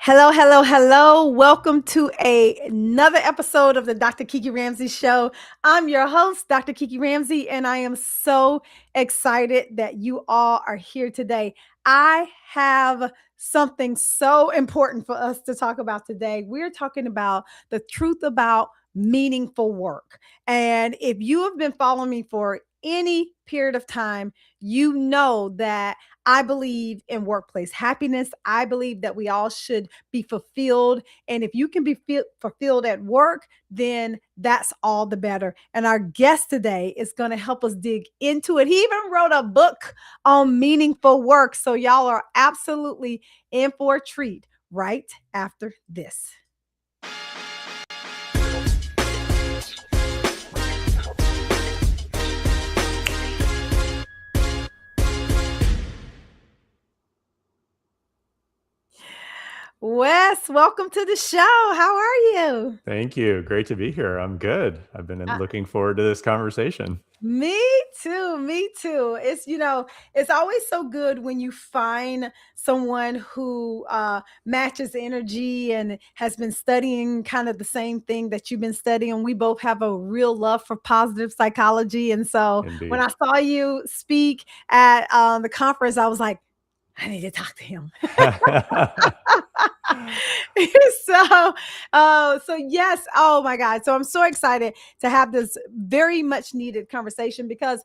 Hello, hello, hello. Welcome to another episode of the Dr. Kiki Ramsey Show. I'm your host, Dr. Kiki Ramsey, and I am so excited that you all are here today. I have something so important for us to talk about today. We're talking about the truth about meaningful work. And if you have been following me for any period of time, you know that I believe in workplace happiness. I believe that we all should be fulfilled. And if you can be fulfilled at work, then that's all the better. And our guest today is going to help us dig into it. He even wrote a book on meaningful work. So y'all are absolutely in for a treat right after this. Wes, welcome to the show. How are you? Thank you. Great to be here. I'm good. I've been looking forward to this conversation. Me too. Me too. It's always so good when you find someone who matches energy and has been studying kind of the same thing that you've been studying. We both have a real love for positive psychology. And so when Indeed. I saw you speak at the conference, I was like, I need to talk to him. So yes, oh my God. So I'm so excited to have this very much needed conversation because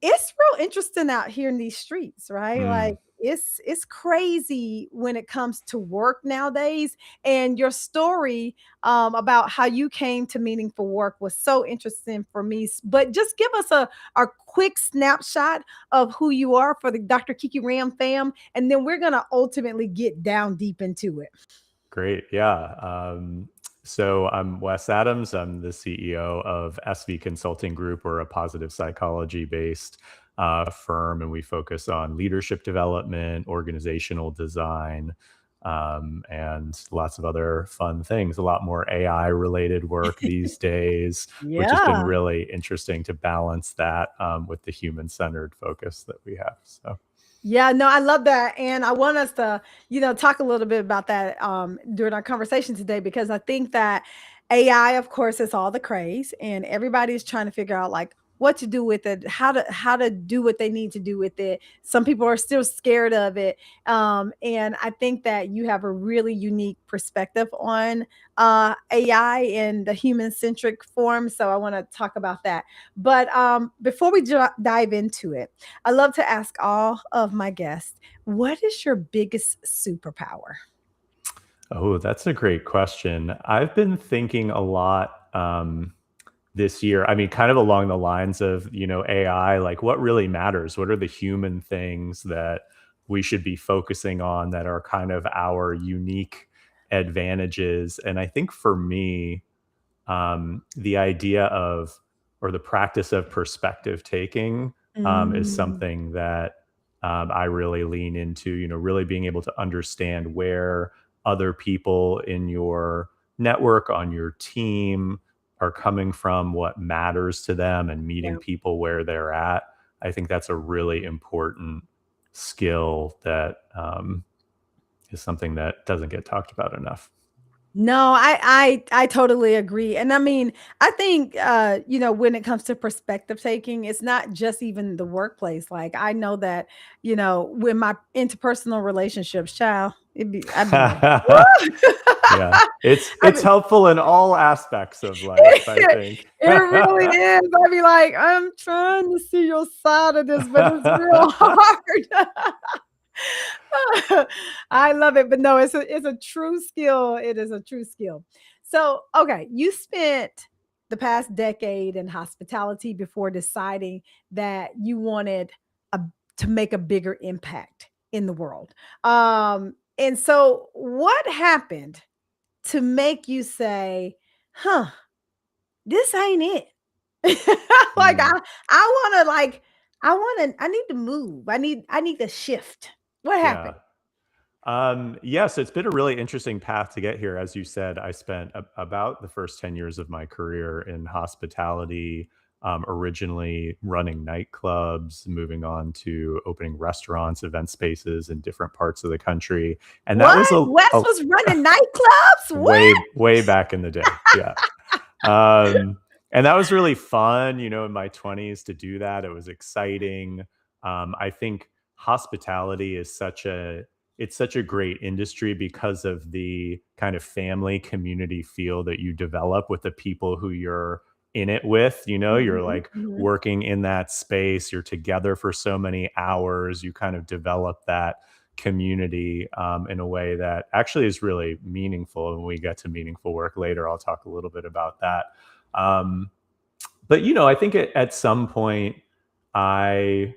it's real interesting out here in these streets, right? Like Mm, it's crazy when it comes to work nowadays. And your story about how you came to meaningful work was so interesting for me. But just give us a quick snapshot of who you are for the Dr. Kiki Ram fam, and then we're gonna ultimately get down deep into it. great. Yeah. So I'm Wes Adams. I'm the CEO of SV Consulting Group. We're a positive psychology based firm, and we focus on leadership development, organizational design, and lots of other fun things. A lot more AI related work these days, which has been Yeah. really interesting to balance that with the human centered focus that we have. So. Yeah, no, I love that. And I want us to, talk a little bit about that during our conversation today, because I think that AI, of course, is all the craze and everybody's trying to figure out like what to do with it, how to do what they need to do with it. Some people are still scared of it. And I think that you have a really unique perspective on AI in the human centric form. So I want to talk about that. But before we dive into it, I love to ask all of my guests, what is your biggest superpower? Oh, that's a great question. I've been thinking a lot this year. I mean, kind of along the lines of, AI, like what really matters? What are the human things that we should be focusing on that are kind of our unique advantages? And I think for me, the idea of or the practice of perspective taking is Mm, something that I really lean into, really being able to understand where other people in your network, on your team, are coming from, what matters to them, and meeting yeah. people where they're at. I think that's a really important skill that is something that doesn't get talked about enough. No, I totally agree. And I mean, I think when it comes to perspective taking, it's not just even the workplace. Like I know that, when my interpersonal relationships, child, I'd be like, Yeah, I it's mean, helpful in all aspects of life, I think. it really is. I'd be like, I'm trying to see your side of this, but it's real hard. I love it, but no, it's a true skill. It is a true skill. So, okay, you spent the past decade in hospitality before deciding that you wanted a, to make a bigger impact in the world. And so, what happened to make you say, "Huh, this ain't it"? like Mm, I want to I need to move. I need to shift. What yeah. happened? Yes, it's been a really interesting path to get here. As you said, I spent about the first 10 years of my career in hospitality, originally running nightclubs, moving on to opening restaurants, event spaces in different parts of the country. And that What? was Wes a was running nightclubs? What? way back in the day. Yeah. Um, and that was really fun, in my 20s to do that. It was exciting. I think hospitality is such a great industry because of the kind of family community feel that you develop with the people who you're in it with. You're Mhm, like mhm. working in that space, you're together for so many hours, you kind of develop that community in a way that actually is really meaningful. And when we get to meaningful work later, I'll talk a little bit about that. Um, but I think at some point, I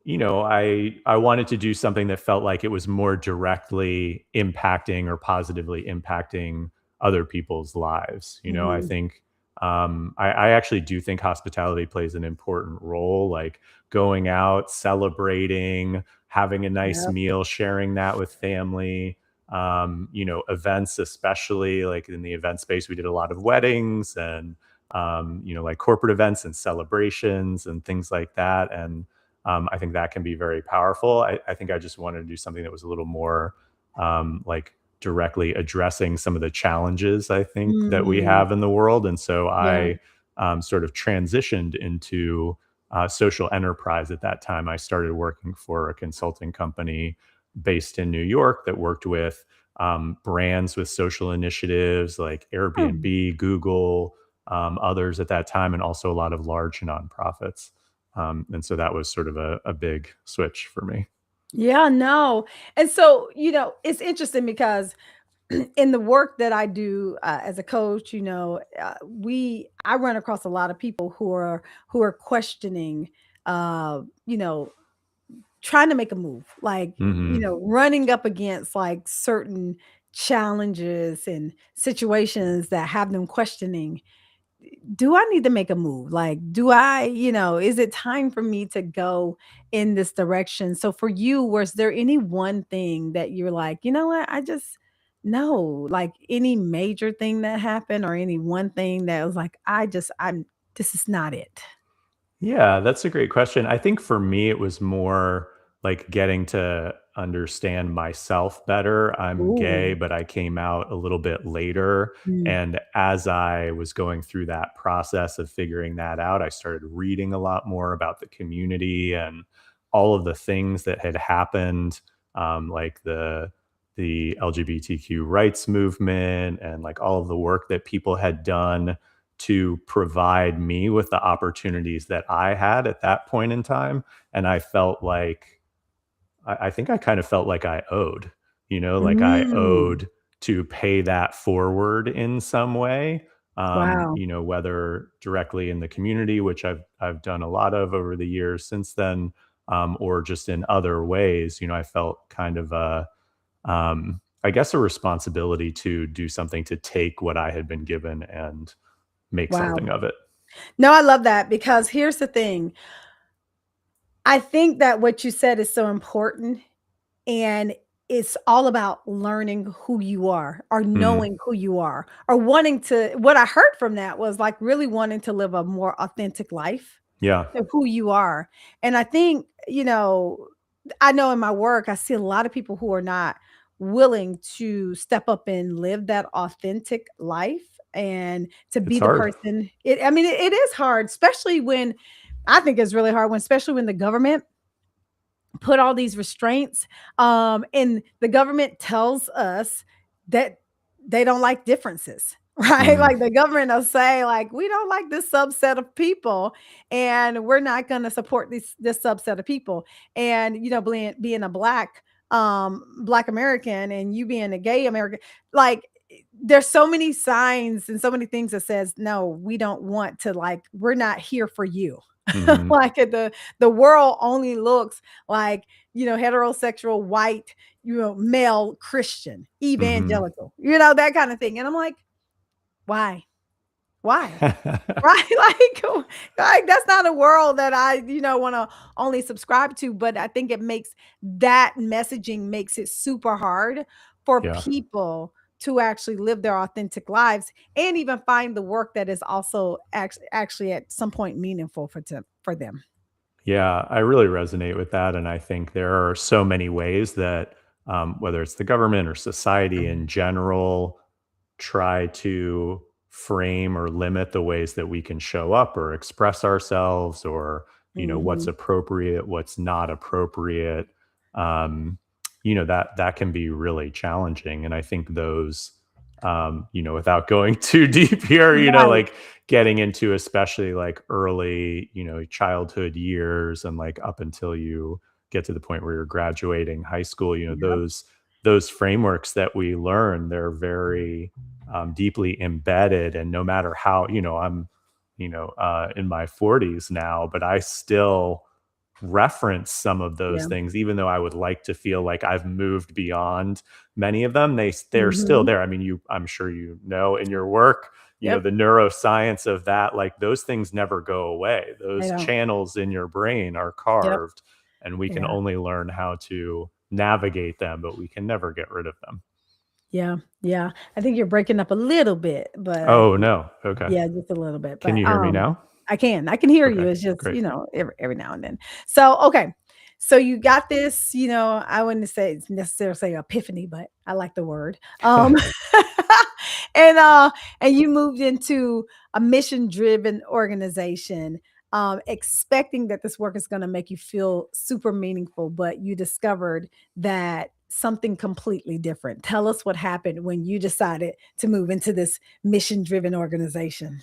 I wanted to do something that felt like it was more directly impacting or positively impacting other people's lives. I Mhm. think I actually do think hospitality plays an important role, like going out, celebrating, having a nice Yep. meal, sharing that with family. Events, especially like in the event space, we did a lot of weddings and like corporate events and celebrations and things like that. And I think that can be very powerful. I think I just wanted to do something that was a little more like directly addressing some of the challenges I think that we Mm, have in the world. And so yeah. I sort of transitioned into social enterprise at that time. I started working for a consulting company based in New York that worked with brands with social initiatives like Hmm. Airbnb, Google, others at that time, and also a lot of large nonprofits. And so that was sort of a big switch for me. Yeah, no. And so, it's interesting because in the work that I do as a coach, I run across a lot of people who are questioning, uh, you know, trying to make a move, like, Hmm. running up against like certain challenges and situations that have them questioning, do I need to make a move? Like, is it time for me to go in this direction? So for you, was there any one thing that you're like, you know what? I just no, like any major thing that happened or any one thing that was like, this is not it. Yeah, that's a great question. I think for me, it was more like getting to understand myself better. I'm gay, Ooh. but I came out a little bit later. Mm. And as I was going through that process of figuring that out, I started reading a lot more about the community and all of the things that had happened, like the LGBTQ rights movement and like all of the work that people had done to provide me with the opportunities that I had at that point in time. And I felt like I think I kind of felt like I owed, like I Mm. owed to pay that forward in some way. Wow. Whether directly in the community, which I've done a lot of over the years since then, or just in other ways, I felt kind of I guess a responsibility to do something to take what I had been given and make Wow. something of it. No, I love that because here's the thing. I think that what you said is so important. And it's all about learning who you are or Mhm. knowing who you are or wanting to what I heard from that was like really wanting to live a more authentic life Yeah. of who you are. And I think, I know in my work, I see a lot of people who are not willing to step up and live that authentic life and to It's be the hard. person. It is hard, especially when I think it's really hard when, especially when the government put all these restraints, and the government tells us that they don't like differences, right? Mhm. Like the government will say, like, we don't like this subset of people, and we're not going to support this subset of people. And being a black American and you being a gay American, like there's so many signs and so many things that says no, we don't want to, like, we're not here for you. Mhm. Like the world only looks like, heterosexual, white, male Christian, Mhm. evangelical, that kind of thing. And I'm like, why? Why? Right? Like that's not a world that I, want to only subscribe to. But I think that messaging makes it super hard for Yeah. people to actually live their authentic lives and even find the work that is also actually at some point meaningful for them. Yeah, I really resonate with that. And I think there are so many ways that, whether it's the government or society in general, try to frame or limit the ways that we can show up or express ourselves, or what's Mhm. appropriate, what's not appropriate. um, that can be really challenging. And I think those, without going too deep here, Right. like getting into especially like early, childhood years, and like up until you get to the point where you're graduating high school, Yep. those frameworks that we learn, they're very, deeply embedded. And no matter how, I'm, in my 40s now, but I still reference some of those Yeah. things, even though I would like to feel like I've moved beyond many of them. They're still Mhm. there. I mean, I'm sure in your work, Yep. the neuroscience of that, like those things never go away. I Those don't. channels in your brain are Yep. carved, and we can Yeah. only learn how to navigate them, but we can never get rid of them. Yeah. Yeah. I think you're breaking up a little bit, but Oh, no. Okay. yeah, just a little bit. Can But you hear me now? I can hear you. Okay, It's just, great. every now and then. So, okay. So you got this, I wouldn't say it's necessarily say epiphany, but I like the word. And and you moved into a mission-driven organization, expecting that this work is going to make you feel super meaningful, but you discovered that something completely different. Tell us what happened when you decided to move into this mission-driven organization.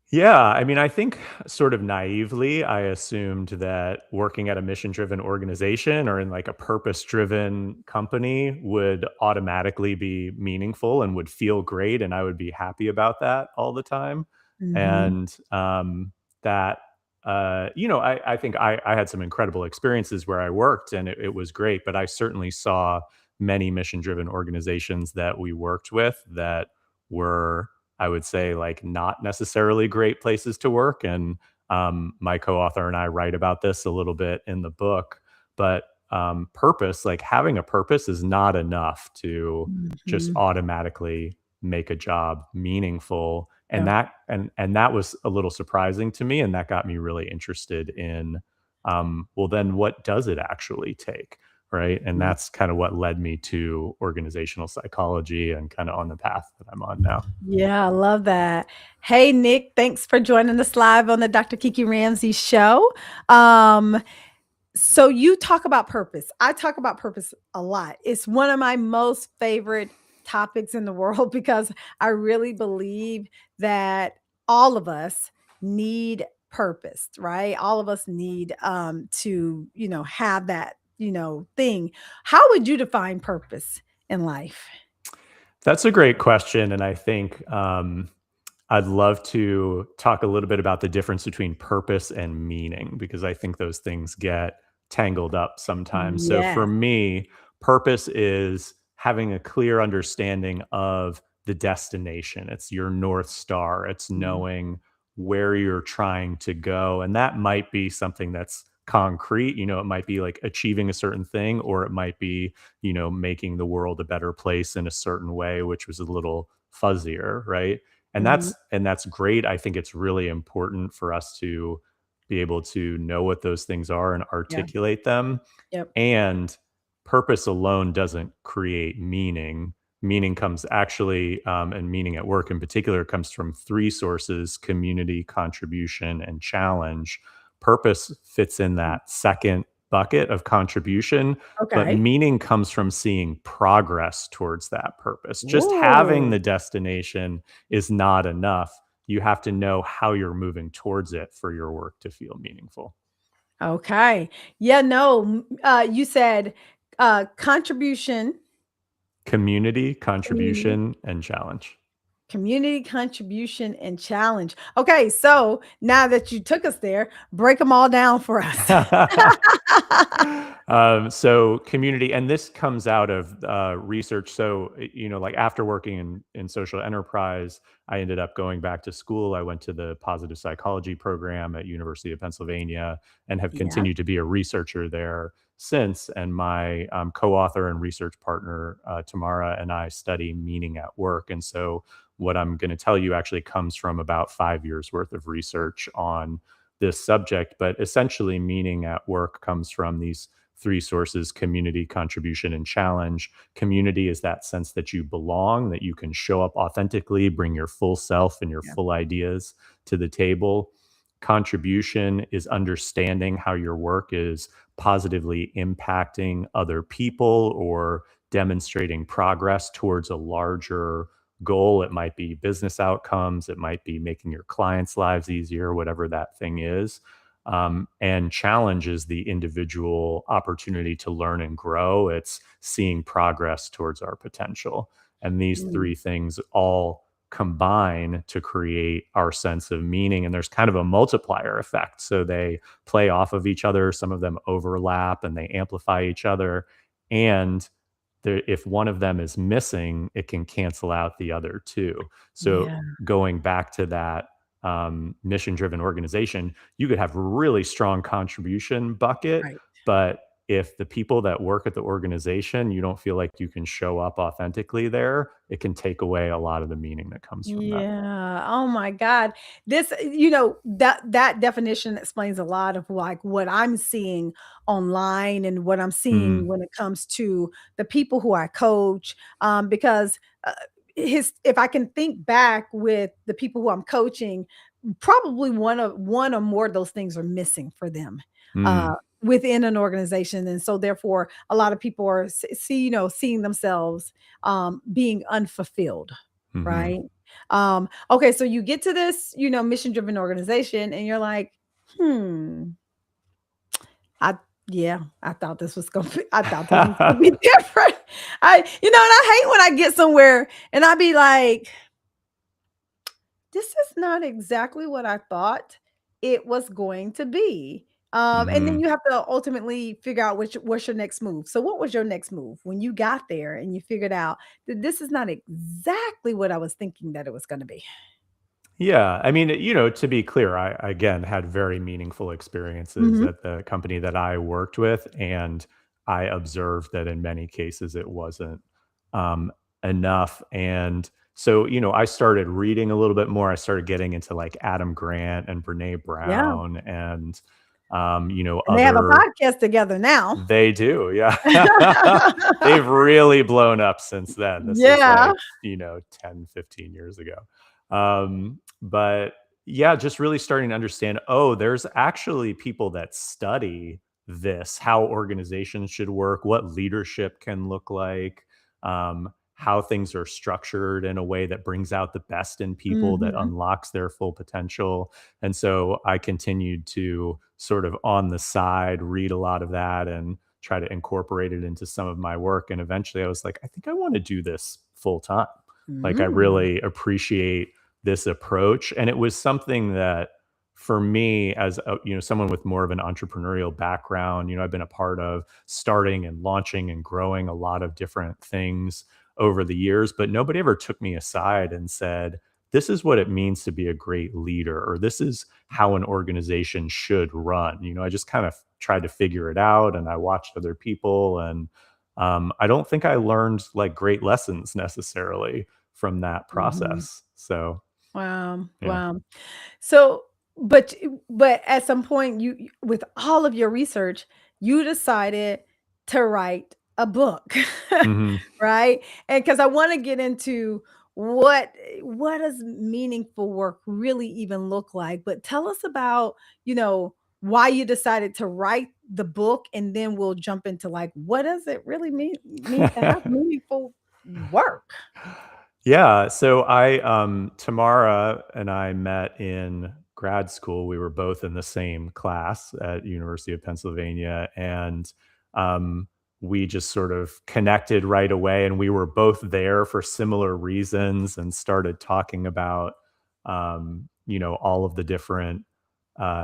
Yeah, I mean, I think sort of naively, I assumed that working at a mission driven organization or in like a purpose driven company would automatically be meaningful and would feel great. And I would be happy about that all the time. Mhm. And that, I think I had some incredible experiences where I worked, and it was great. But I certainly saw many mission driven organizations that we worked with that were, I would say, like, not necessarily great places to work. And my co-author and I write about this a little bit in the book. But purpose, like having a purpose, is not enough to just Mhm. automatically make a job meaningful. And Yeah. that was a little surprising to me, and that got me really interested in, well, then what does it actually take? Right. And Mhm. that's kind of what led me to organizational psychology and kind of on the path that I'm on now. Yeah, I love that. Hey, Nick, thanks for joining us live on the Dr. Kiki Ramsey Show. Um, so you talk about purpose. I talk about purpose a lot. It's one of my most favorite topics in the world because I really believe that all of us need purpose, right? All of us need to, have that, thing. How would you define purpose in life? That's a great question. And I think, I'd love to talk a little bit about the difference between purpose and meaning, because I think those things get tangled up sometimes. So for Yes. me, purpose is having a clear understanding of the destination. It's your North Star, it's Mm, knowing where you're trying to go. And that might be something that's concrete. It might be like achieving a certain thing, or it might be, making the world a better place in a certain way, which was a little fuzzier, right? and mhm. that's and that's great. I think it's really important for us to be able to know what those things are and Yeah. articulate them. Yep. And purpose alone doesn't create meaning. Meaning comes actually, and meaning at work in particular, comes from three sources: community, contribution, and challenge. Purpose fits in Mm, that second bucket of contribution, but okay. meaning comes from seeing progress towards that purpose. Just having Ooh, the destination is not enough. You have to know how you're moving towards it for your work to feel meaningful. okay. Yeah, no, you said, contribution, Community, community contribution, and challenge. community contribution and challenge. Okay, so now that you took us there, break them all down for us. So community, and this comes out of research. So, like after working in social enterprise, I ended up going back to school. I went to the positive psychology program at University of Pennsylvania and have Yeah, continued to be a researcher there. since. And my co-author and research partner, Tamara, and I study meaning at work. And so what I'm going to tell you actually comes from about 5 years worth of research on this subject. But essentially, meaning at work comes from these three sources: community, contribution, and challenge. Community is that sense that you belong, that you can show up authentically, bring your full self and your Yeah. full ideas to the table. Contribution is understanding how your work is positively impacting other people or demonstrating progress towards a larger goal. It might be business outcomes, it might be making your clients' lives easier, whatever that thing is. And challenge is the individual opportunity to learn and grow. It's seeing progress towards our potential. And these Mm, three things all combine to create our sense of meaning. And there's kind of a multiplier effect. So they play off of each other. Some of them overlap and they amplify each other. And if one of them is missing, it can cancel out the other two. So yeah. going back to that mission driven organization, you could have really strong contribution bucket, Right. but if the people that work at the organization, you don't feel like you can show up authentically there, it can take away a lot of the meaning that comes from that. Yeah. Oh my God. This, that definition explains a lot of like what I'm seeing online and what I'm seeing Mm, when it comes to the people who I coach. Because if I can think back with the people who I'm coaching, probably one or more of those things are missing for them. Uh, mm, within an organization, and so therefore a lot of people are seeing themselves being unfulfilled, mhm. right? Okay, so you get to this, mission driven organization, and you're like, hmm, I yeah, I thought this was gonna be, I thought this was gonna be different. And I hate when I get somewhere and I be like, this is not exactly what I thought it was going to be. And then Mhm. you have to ultimately figure out what's your next move. So what was your next move when you got there and you figured out that this is not exactly what I was thinking that it was going to be? Yeah, I mean, to be clear, I again had very meaningful experiences Mhm. at the company that I worked with, and I observed that in many cases it wasn't um, enough. And so, I started reading a little bit more. I started getting into like Adam Grant and Brene Yeah. Brown and And they have a other. podcast together now. They do, yeah. They've really blown up since then. This is Yeah. like, 10, 15 years ago. But yeah, just really starting to understand, oh, there's actually people that study this, how organizations should work, what leadership can look like, how things are structured in a way that brings out the best in people, that Mhm. unlocks their full potential. And so I continued to sort of on the side read a lot of that and try to incorporate it into some of my work. And eventually I was like, I think I want to do this full time. Like I Mm. really appreciate this approach. And it was something that for me as someone with more of an entrepreneurial background, I've been a part of starting and launching and growing a lot of different things over the years, but nobody ever took me aside and said, this is what it means to be a great leader, or this is how an organization should run. I just kind of tried to figure it out and I watched other people. And I don't think I learned like great lessons necessarily from that Mhm. process. So, Wow. yeah. Wow. So, but at some point, with all of your research, you decided to write a book, Hmm. right? And because I want to get into what does meaningful work really even look like, but tell us about why you decided to write the book, and then we'll jump into like what does it really mean to have meaningful work? Yeah, so Tamara and I met in grad school. We were both in the same class at University of Pennsylvania, and um, we just sort of connected right away. And we were both there for similar reasons, and started talking about all of the different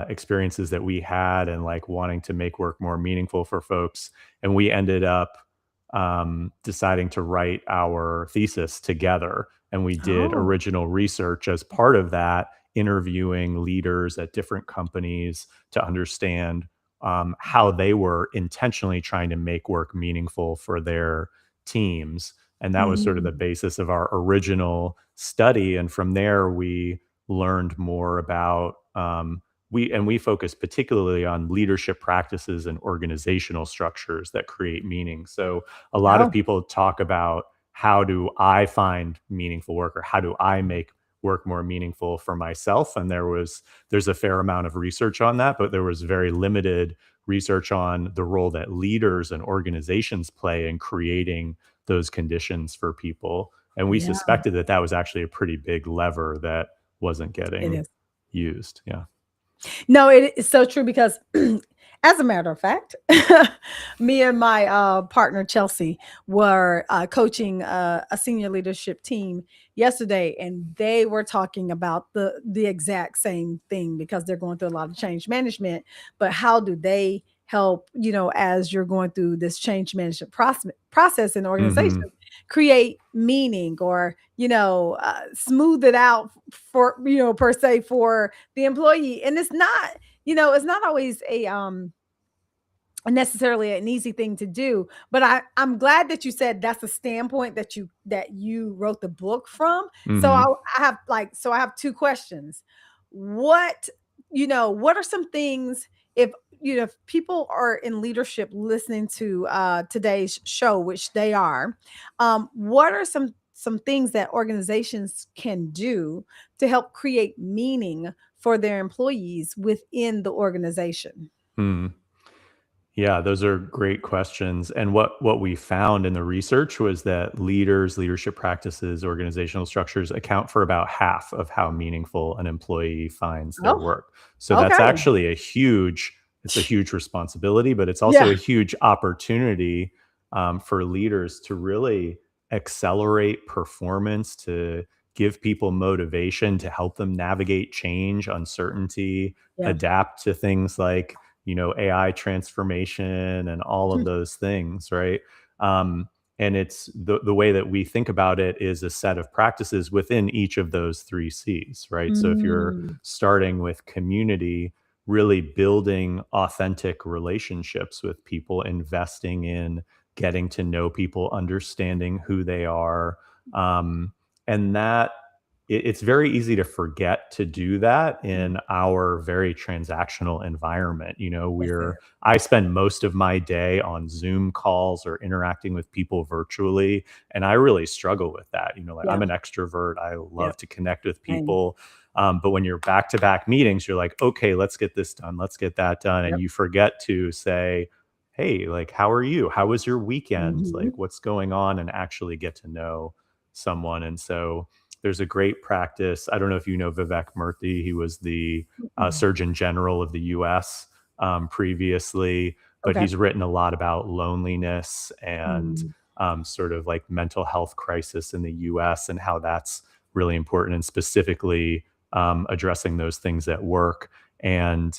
experiences that we had, and like wanting to make work more meaningful for folks. And we ended up deciding to write our thesis together. And we did Oh, original research as part of that, interviewing leaders at different companies to understand how they were intentionally trying to make work meaningful for their teams. And that was sort of the Mhm. basis of our original study. And from there, we learned more about we focus particularly on leadership practices and organizational structures that create meaning. So a lot of Oh, people talk about, how do I find meaningful work, or how do I make work more meaningful for myself? And there's a fair amount of research on that, but there was very limited research on the role that leaders and organizations play in creating those conditions for people. And we yeah, suspected that that was actually a pretty big lever that wasn't it getting is. used. Yeah. No, it is so true because, as a matter of fact, me and my partner Chelsea were coaching a senior leadership team yesterday, and they were talking about the exact same thing because they're going through a lot of change management. But how do they help? As you're going through this change management process in the organization, Hmm. create meaning or smooth it out for per se for the employee. And it's not always a necessarily an easy thing to do, but I'm glad that you said that's the standpoint that you wrote the book from. So Hmm. I have two questions. What what are some things, if if people are in leadership listening to today's show, which they are, what are some things that organizations can do to help create meaning for their employees within the organization? Hmm. Yeah, those are great questions. And what we found in the research was that leaders, leadership practices, organizational structures account for about half of how meaningful an employee finds their Oh, work. So that's okay. actually it's a huge responsibility, but it's also Yeah. a huge opportunity for leaders to really accelerate performance, to give people motivation, to help them navigate change, uncertainty, Yeah. adapt to things like AI transformation and all of Mm, those things, right? And it's the way that we think about it is a set of practices within each of those three C's, right? So if you're mm, starting with community, really building authentic relationships with people, investing in getting to know people, understanding who they are, um, and that it's very easy to forget to do that mm. in our very transactional environment. Yes, it We're is. I spend most of my day on Zoom calls or interacting with people virtually, and I really struggle with that. Like, I'm Yeah. an extrovert. I Yep. love to connect with Same. people. But when you're back to back meetings, you're like, okay, let's get this done. Let's get that done. And Yep. you forget to say, hey, like, how are you? How was your weekend? Like, Mhm. what's going on? And actually get to know someone. And so there's a great practice. I don't know if you know Vivek Murthy. He was the Mm. Surgeon General of the US previously, but Okay. he's written a lot about loneliness and Mm. sort of like mental health crisis in the US and how that's really important, and specifically addressing those things at work. And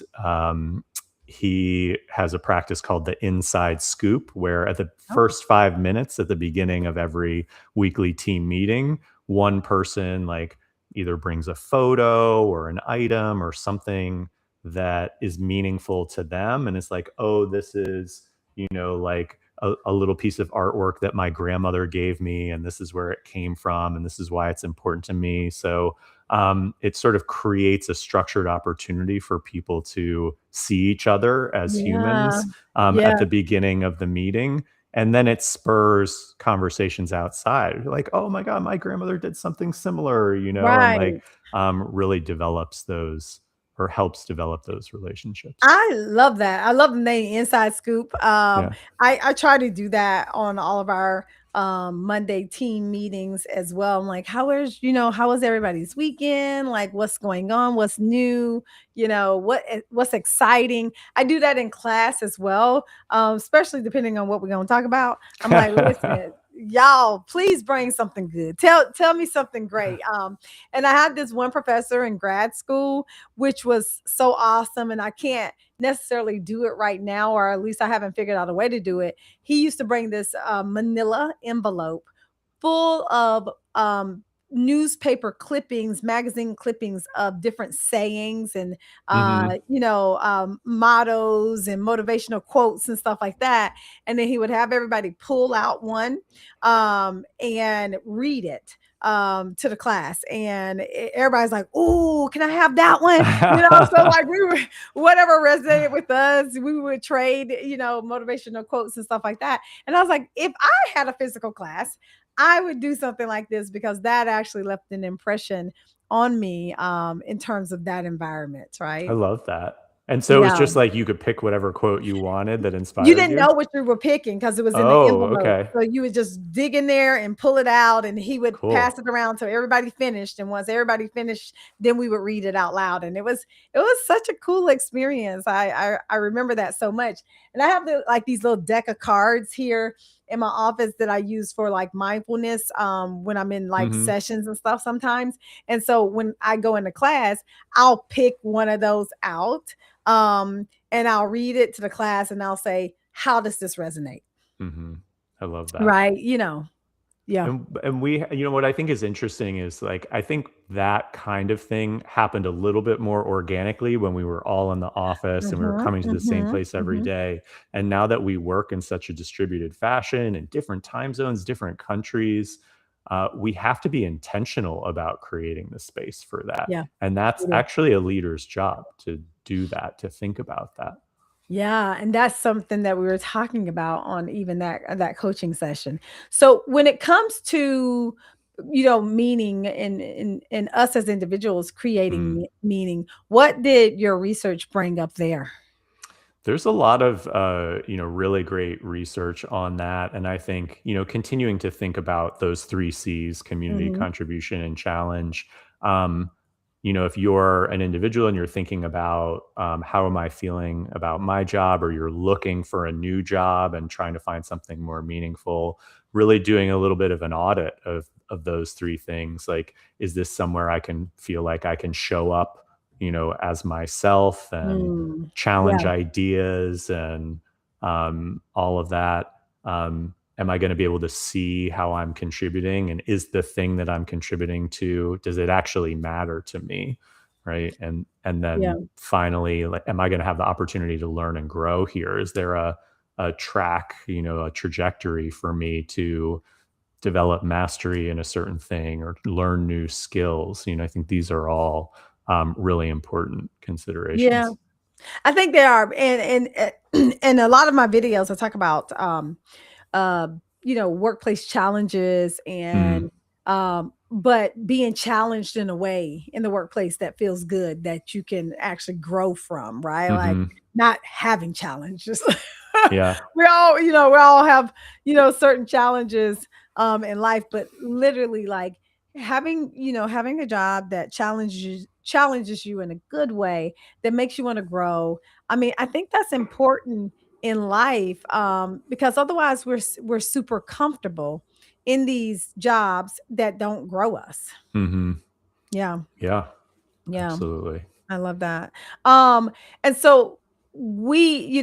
he has a practice called the inside scoop, where at the Oh, first 5 minutes at the beginning of every weekly team meeting, one person like either brings a photo or an item or something that is meaningful to them, and it's like, oh, this is like a little piece of artwork that my grandmother gave me, and this is where it came from, and this is why it's important to me. So it sort of creates a structured opportunity for people to see each other as yeah. humans at Yeah. the beginning of the meeting, and then it spurs conversations outside, like, oh my god, my grandmother did something similar, and like Right. really develops those, or helps develop those relationships. I love that. I love the name Inside Scoop. Yeah. I try to do that on all of our Monday team meetings as well. I'm like, how was everybody's weekend? Like, what's going on? What's new? What's exciting? I do that in class as well, especially depending on what we're going to talk about. I'm like, listen, y'all, please bring something good. Tell me something great. And I had this one professor in grad school, which was so awesome. And I can't necessarily do it right now, or at least I haven't figured out a way to do it. He used to bring this manila envelope full of newspaper clippings, magazine clippings of different sayings and Mhm. mottos and motivational quotes and stuff like that. And then he would have everybody pull out one and read it to the class, and everybody's like, "Oh, can I have that one?" So like we were whatever resonated with us, we would trade, motivational quotes and stuff like that. And I was like, if I had a physical class, I would do something like this because that actually left an impression on me in terms of that environment, I right? love that. And so it was Yeah. just like you could pick whatever quote you wanted that You inspired didn't you? know what you were picking because it was in the Oh, envelope. okay. So you would just dig in there and pull it out, and he would pass Cool. it around till everybody finished. And once everybody finished, then we would read it out loud. And it was such a cool experience. I remember that so much. And I have like these little deck of cards here in my office that I use for like mindfulness when I'm in like Mhm. sessions and stuff sometimes. And so when I go into class, I'll pick one of those out. And I'll read it to the class and I'll say, how does this resonate? Mhm. I love that. Right. Yeah. And we what I think is interesting is, like, I think that kind of thing happened a little bit more organically when we were all in the office and we were Hmm. coming to the same Hmm. place every Hmm. day. And now that we work in such a distributed fashion in different time zones, different countries, we have to be intentional about creating the space for that. Yeah. And that's It is. actually a leader's job to do that, to think about that. Yeah, and that's something that we were talking about on even that coaching session. So when it comes to meaning in us as individuals creating Mm. meaning, what did your research bring up there? There's a lot of really great research on that, and I think continuing to think about those three C's: community, Hmm. contribution, and challenge. Um, if you're an individual and you're thinking about how am I feeling about my job, or you're looking for a new job and trying to find something more meaningful, really doing a little bit of an audit of those three things. Like, is this somewhere I can feel like I can show up, as myself and Mm. challenge Yeah. ideas and all of that. Am I going to be able to see how I'm contributing? And is the thing that I'm contributing to, does it actually matter to me? Right. And Yeah. then finally, like, am I going to have the opportunity to learn and grow here? Is there a track, a trajectory for me to develop mastery in a certain thing or learn new skills? I think these are all really important Yeah. considerations. I think they are, and a lot of my videos I talk about uh, workplace challenges Mm. but being challenged in a way in the workplace that feels good that you can actually grow from, right? Like Mhm. not having challenges. Yeah. we all have, certain challenges in life, but literally like having a job that challenges you in a good way that makes you want to grow. I mean, I think that's important in life because otherwise we're super comfortable in these jobs that don't grow us. Mhm. Yeah, Yeah, yeah, absolutely. I love that. Um, and so we've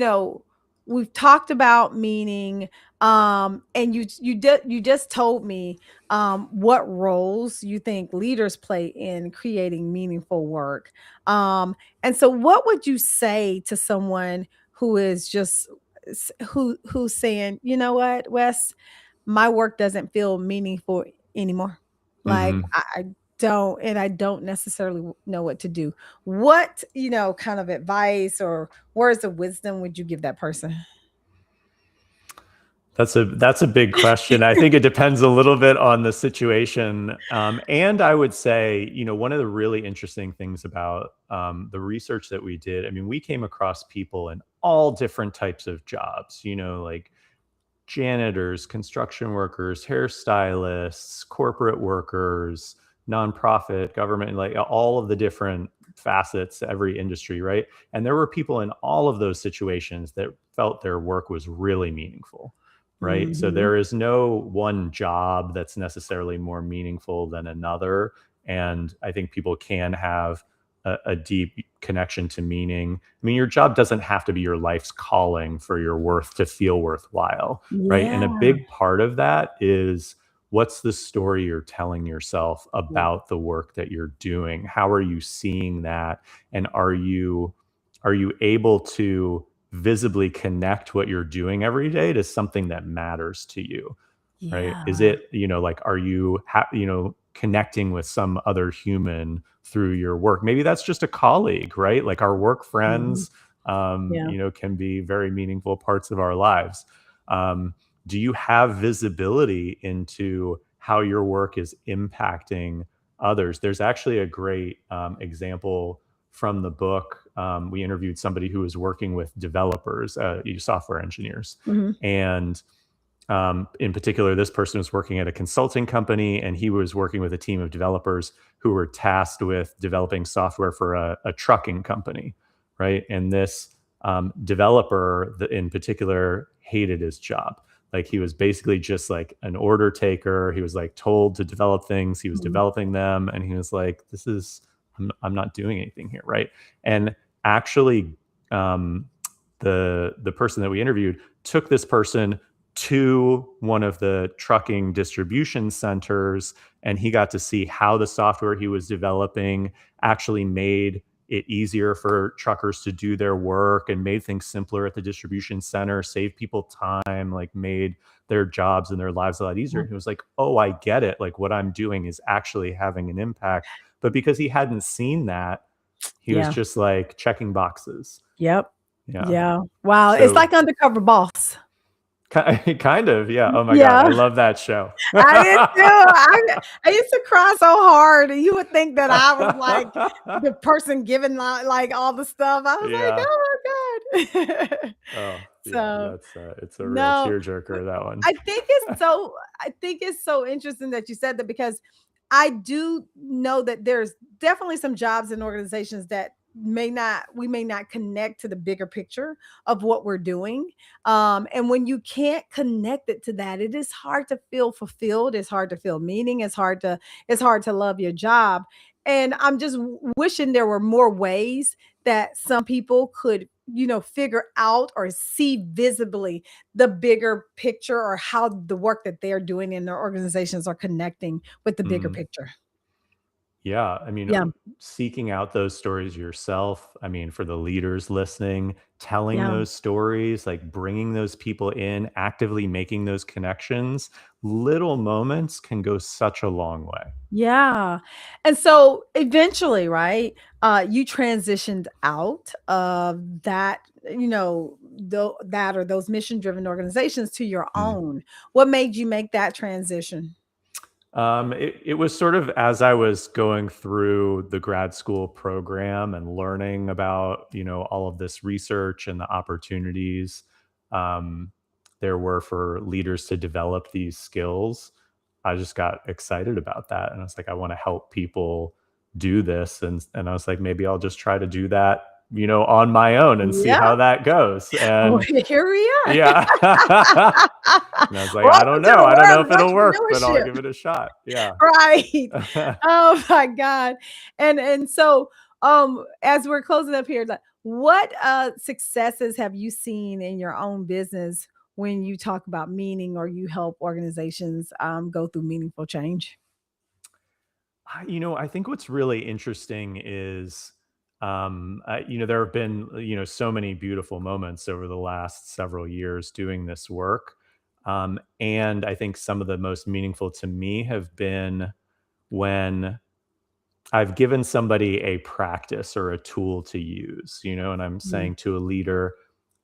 talked about meaning, and you just told me what roles you think leaders play in creating meaningful work. And so what would you say to someone who is just who's saying, you know what, Wes, my work doesn't feel meaningful anymore. Like Mhm. I don't necessarily know what to do. What, kind of advice or words of wisdom would you give that person? That's a big question. I think it depends a little bit on the situation. And I would say, one of the really interesting things about the research that we did, I mean, we came across people in all different types of jobs, like janitors, construction workers, hairstylists, corporate workers, nonprofit, government, like all of the different facets, every industry, right? And there were people in all of those situations that felt their work was really meaningful, right? So Mhm. there is no one job that's necessarily more meaningful than another. And I think people can have a deep connection to meaning. I mean, your job doesn't have to be your life's calling for your worth to feel worthwhile, right? And a Yeah. big part of that is what's the story you're telling yourself Yeah. about the work that you're doing? How are you seeing that? And are you able to visibly connect what you're doing every day to something that matters to you? Right? Yeah. Is it, like, are you, connecting with some other human through your work? Maybe that's just a colleague, right? Like our work Mhm. friends, Yeah. can be very meaningful parts of our lives. Do you have visibility into how your work is impacting others? There's actually a great example from the book. We interviewed somebody who was working with developers, software engineers, Mhm. and in particular, this person was working at a consulting company, and he was working with a team of developers who were tasked with developing software for a trucking company, right? And this developer, in particular, hated his job. Like he was basically just like an order taker. He was like told to develop things. He was Mhm. developing them, and he was like, "This is I'm not doing anything here, right?" And actually, um, the person that we interviewed took this person to one of the trucking distribution centers, and he got to see how the software he was developing actually made it easier for truckers to do their work and made things simpler at the distribution center, saved people time, like made their jobs and their lives a lot easier. Yeah. And he was like, "Oh, I get it. Like what I'm doing is actually having an impact." But because he hadn't seen that, he was Yeah. just like checking boxes. Yep. Yeah. Yeah. Wow. It's So like Undercover Boss. kind of, yeah. Oh my God, Yeah. I love that show. I did too. I used to cry so hard. And you would think that I was like the person giving like all the stuff. I was like, Yeah. oh my God. Oh, yeah. So That's it's a real no, but tearjerker, that one. I think it's so interesting that you said that because I do know that there's definitely some jobs and organizations that we may not connect to the bigger picture of what we're doing. And when you can't connect it to that, it is hard to feel fulfilled. It's hard to feel meaning. It's hard to love your job. And I'm just wishing there were more ways that some people could, figure out or see visibly the bigger picture or how the work that they're doing in their organizations are connecting with the bigger Mm. picture. Yeah, I mean, Yeah. seeking out those stories yourself. I mean, for the leaders listening, telling Yeah. those stories, like bringing those people in, actively making those connections, little moments can go such a long way. Yeah. And so eventually, right, you transitioned out of that, that or those mission driven organizations to your Mm. own. What made you make that transition? It was sort of as I was going through the grad school program and learning about, all of this research and the opportunities um, there were for leaders to develop these skills. I just got excited about that. And I was like, I want to help people do this. And I was like, maybe I'll just try to do that, on my own and see Yeah. how that goes. Well, And here we are. yeah. And I was like, I don't Welcome to know. the I don't know world if of it'll work, but I'll entrepreneurship. give it a shot. Yeah. Right. Oh my God. And so as we're closing up here, like what successes have you seen in your own business when you talk about meaning or you help organizations go through meaningful change? I think what's really interesting is, there have been, so many beautiful moments over the last several years doing this work. And I think some of the most meaningful to me have been when I've given somebody a practice or a tool to use, and I'm Mhm. saying to a leader,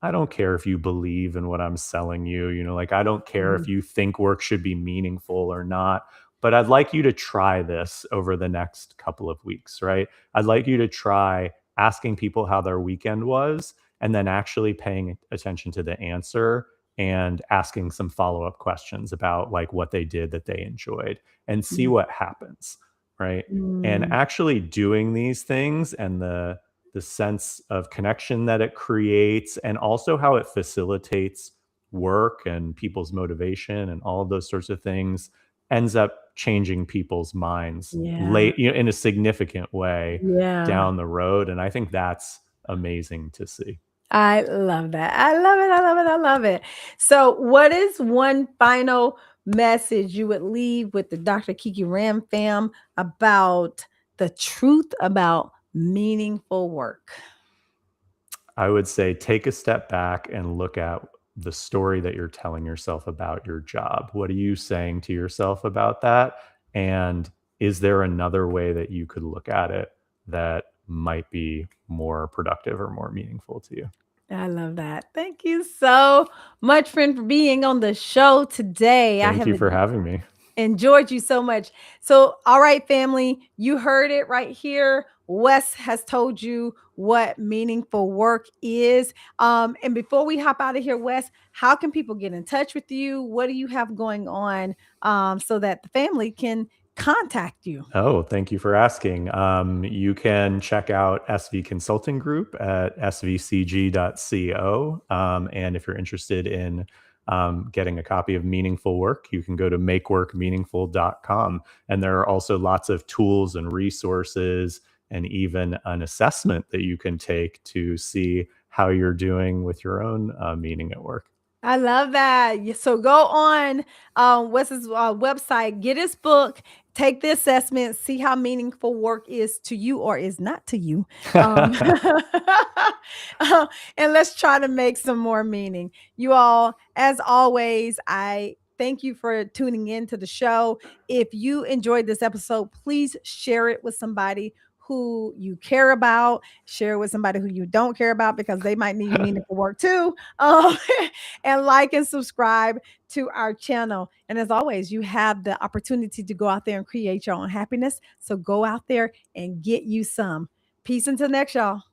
I don't care if you believe in what I'm selling you, like I don't care if Mhm. you think work should be meaningful or not, but I'd like you to try this over the next couple of weeks, right? I'd like you to try asking people how their weekend was and then actually paying attention to the answer and asking some follow-up questions about like what they did that they enjoyed and see Mhm. what happens, right? And Mm. actually doing these things and the sense of connection that it creates and also how it facilitates work and people's motivation and all of those sorts of things ends up changing people's minds Yeah. late, in a significant way Yeah. down the road. And I think that's amazing to see. I love that. I love it. I love it. I love it. So, what is one final message you would leave with the Dr. Kiki Ram fam about the truth about meaningful work? I would say take a step back and look at the story that you're telling yourself about your job. What are you saying to yourself about that? And is there another way that you could look at it that might be more productive or more meaningful to you? I love that. Thank you so much, friend, for being on the show today. I Thank have you for having me. enjoyed you so much. So, all right, family, you heard it right here. Wes has told you what meaningful work is. And before we hop out of here, Wes, how can people get in touch with you? What do you have going on so that the family can contact you? Oh, thank you for asking. You can check out SV Consulting Group at svcg.co. And if you're interested in getting a copy of Meaningful Work, you can go to makeworkmeaningful.com. And there are also lots of tools and resources and even an assessment that you can take to see how you're doing with your own meaning at work. I love that. So go on Wes's website, get his book, take the assessment, see how meaningful work is to you or is not to you. Um, and let's try to make some more meaning. You all, as always, I thank you for tuning in to the show. If you enjoyed this episode, please share it with somebody who you care about, share it with somebody who you don't care about because they might need meaningful work too. And like and subscribe to our channel. And as always, you have the opportunity to go out there and create your own happiness. So go out there and get you some. Peace until next, y'all.